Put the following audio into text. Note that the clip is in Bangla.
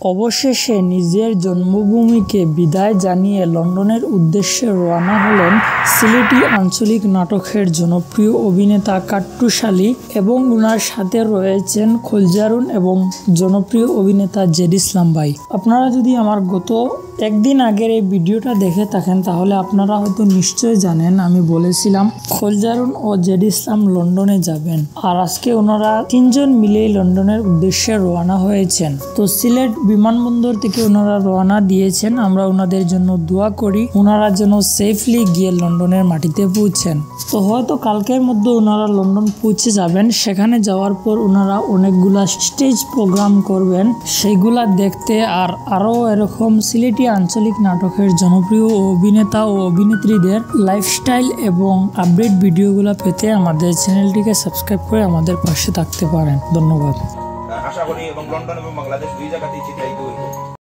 অবশেষে নিজের জন্মভূমিকে বিদায় জানিয়ে লন্ডনের উদ্দেশ্যে রওনা হলেন সিলেটি আঞ্চলিক নাটকের জনপ্রিয় অভিনেতা কাট্টুশালী এবং ওনার সাথে রয়েছেন খোলজারুন এবং জনপ্রিয় অভিনেতা জেড ইসলাম ভাই। আপনারা যদি আমার গত একদিন আগের এই ভিডিওটা দেখে থাকেন তাহলে আপনারা হয়তো নিশ্চয় জানেন আমি বলেছিলাম খোলজারুন ও জেড ইসলাম লন্ডনে যাবেন, আর আজকে ওনারা তিনজন মিলেই লন্ডনের উদ্দেশ্যে রওনা হয়েছেন। তো সিলেট বিমানবন্দর থেকে ওনারা রওনা দিয়েছেন। আমরা ওনাদের জন্য দোয়া করি ওনারা যেন সেফলি গিয়ে লন্ডনের মাটিতে পৌঁছেন। তো হয়তো কালকের মধ্যে ওনারা লন্ডন পৌঁছে যাবেন। সেখানে যাওয়ার পর ওনারা অনেকগুলা স্টেজ প্রোগ্রাম করবেন, সেইগুলা দেখতে আর আরও এরকম সিলেটি আঞ্চলিক নাটকের জনপ্রিয় অভিনেতা ও অভিনেত্রীদের লাইফস্টাইল এবং আপডেট ভিডিওগুলো পেতে আমাদের চ্যানেলটিকে সাবস্ক্রাইব করে আমাদের পাশে থাকতে পারেন। ধন্যবাদ। আশা করি এবং লন্ডন এবং বাংলাদেশ দুই জায়গাতেই চিত্রায়িত হইব।